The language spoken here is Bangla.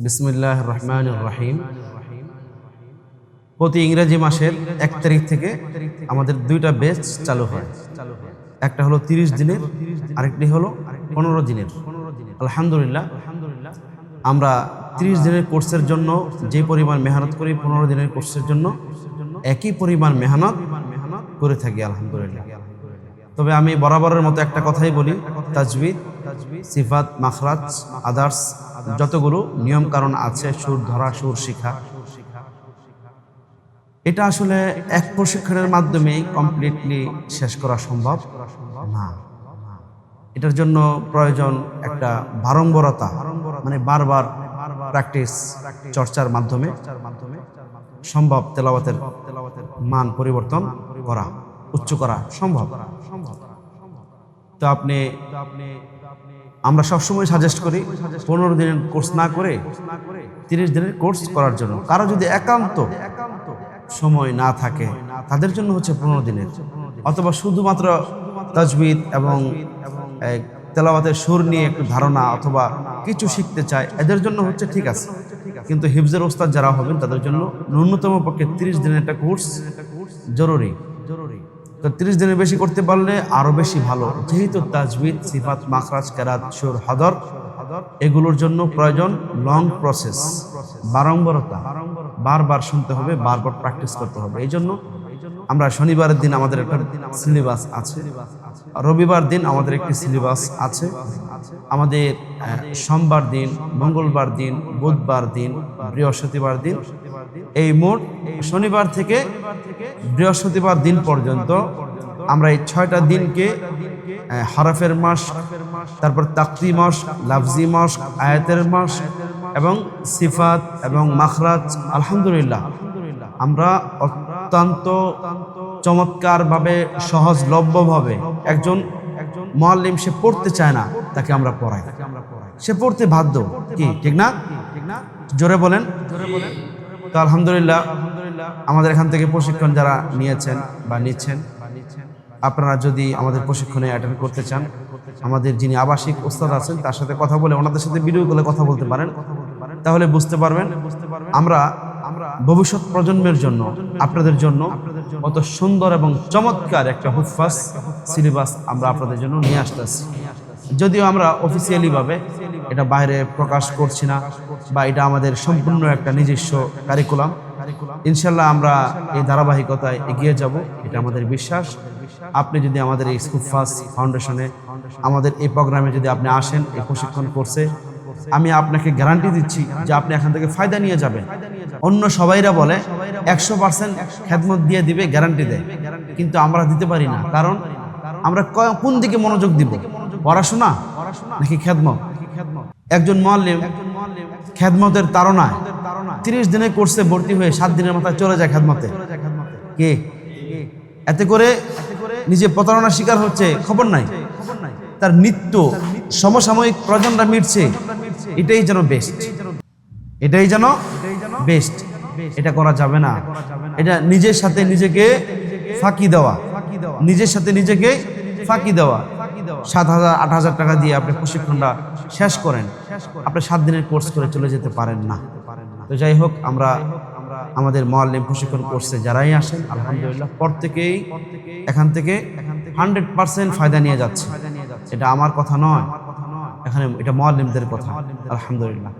বিসমিল্লাহির রহমানির রহিম। প্রতি ইংরেজি মাসের 1 তারিখ থেকে আমাদের দুইটা ব্যাচ চালু হয়। একটা হলো 30 দিনের, আরেকটি হলো 15 দিনের। আলহামদুলিল্লাহ, আমরা 30 দিনের কোর্সের জন্য যে পরিমাণ মেহনত করি, 15 দিনের কোর্সের জন্য একই পরিমাণ মেহনত করে থাকি আলহামদুলিল্লাহ। তবে আমি বরাবরের মতো একটা কথাই বলি, তাজবিদ, সিফাত, মাখরাজ, আদার্স যতগুলো নিয়ম কারণ আছে, সুর ধরা, সুর শিখা, এটা আসলে এক প্রশিক্ষণের মাধ্যমে কমপ্লিটলি শেষ করা সম্ভব না। এটার জন্য প্রয়োজন একটা বারংবারতা, মানে বারবার প্র্যাকটিস, চর্চার মাধ্যমে সম্ভব তেলাওয়াতের মান পরিবর্তন করা, উচ্চ করা সম্ভব। তো আমরা সবসময় সাজেস্ট করি 15 দিনের কোর্স না করে 30 দিনের কোর্স করার জন্য। কারো যদি একান্ত সময় না থাকে তাদের জন্য হচ্ছে 15 দিনের, অথবা শুধুমাত্র তাজবিদ এবং তেলাওয়াতের সুর নিয়ে একটু ধারণা অথবা কিছু শিখতে চায়, এদের জন্য হচ্ছে ঠিক আছে। কিন্তু হিফজের ওস্তাদ যারা হবেন তাদের জন্য ন্যূনতম পক্ষে 30 দিনের একটা কোর্স জরুরি। তো 30 দিনের বেশি করতে পারলে আরো বেশি ভালো, যেহেতু তাজবিদ, সিফাত, মাখরাজ, কেরাত, সুর, হদর এগুলোর জন্য প্রয়োজন লং প্রসেস, বারংবারতা, বারবার শুনতে হবে, বারবার প্র্যাকটিস করতে হবে। এই জন্য আমরা শনিবারের দিন আমাদের একটা সিলেবাস আছে, রবিবার দিন আমাদের একটি সিলেবাস আছে, আমাদের সোমবার দিন, মঙ্গলবার দিন, বুধবার দিন, বৃহস্পতিবার দিন, এই মোট শনিবার থেকে বৃহস্পতিবার দিন পর্যন্ত আমরা এই 6টা দিনকে হরফের মাস, তারপর তাকতি মাস, লাফজি মাস, আয়াতের মাস এবং সিফাত এবং মাখরাজ, আলহামদুলিল্লাহ আমরা অত্যন্ত চমৎকারভাবে, সহজলভ্যভাবে, একজন মুআল্লিম সে পড়তে চায় না, তাকে আমরা পড়াই, সে পড়তে বাধ্য, কি ঠিক না? জোরে বলেন। তো আলহামদুলিল্লাহ, আমাদের এখান থেকে প্রশিক্ষণ যারা নিয়েছেন বা নিচ্ছেন, আপনারা যদি আমাদের প্রশিক্ষণে অ্যাটেন্ড করতে চান, আমাদের যিনি আবাসিক ওস্তাদ আছেন তার সাথে কথা বলে, ওনাদের সাথে ভিডিও কলে কথা বলতে পারেন, তাহলে বুঝতে পারবেন আমরা ভবিষ্যৎ প্রজন্মের জন্য, আপনাদের জন্য কত সুন্দর এবং চমৎকার একটা হুফাজ সিলেবাস আমরা আপনাদের জন্য নিয়ে আসতেছি। যদিও আমরা অফিসিয়ালি ভাবে এটা বাইরে প্রকাশ করছি না, বা এটা আমাদের সম্পূর্ণ একটা নিজস্ব কারিকুলাম। ইনশাল্লাহ আমরা এই ধারাবাহিকতায় এগিয়ে যাব, এটা আমাদের বিশ্বাস। আপনি যদি আমাদের এই হুফাজ ফাউন্ডেশনে, আমাদের এই প্রোগ্রামে যদি আপনি আসেন, এই প্রশিক্ষণ কোর্সে, আমি আপনাকে গ্যারান্টি দিচ্ছি যে আপনি এখান থেকে ফায়দা নিয়ে যাবেন। অন্য সবাইরা বলে 100% খেদমত দিয়ে দিবে, গ্যারান্টি দেয়, কিন্তু আমরা দিতে পারি না। কারণ আমরা কোন দিকে মনোযোগ দিব, পড়াশোনা নাকি খেদমত? একজন মুআল্লিম খেদমতের তাড়নায় 30 দিনের কোর্সে ভর্তি হয়ে 7 দিনের মাথায় চলে যায় খেদমতে, কে? এতে করে নিজে প্রতারণার শিকার হচ্ছে, খবর নাই, তার নিত্য সমসাময়িক প্রয়োজনটা মিটছে, এটাই যেন বেস্ট, এটাই যেন বেস্ট। এটা করা যাবে না। এটা নিজের সাথে নিজেকে ফাঁকি দেওয়া, নিজের সাথে নিজেকে ফাঁকি দেওয়া। 7,000 8,000 টাকা দিয়ে আপনি প্রশিক্ষণটা শেষ করেন, আপনি 7 দিনের কোর্স করে চলে যেতে পারেন না। তো যাই হোক, আমরা আমাদের মুআল্লিম প্রশিক্ষণ কোর্সে যারাই আসেন, আলহামদুলিল্লাহ প্রত্যেকেই এখান থেকে 100% ফায়দা নিয়ে যাচ্ছে। এটা আমার কথা নয়, এখানে এটা মুআল্লিমদের কথা, আলহামদুলিল্লাহ।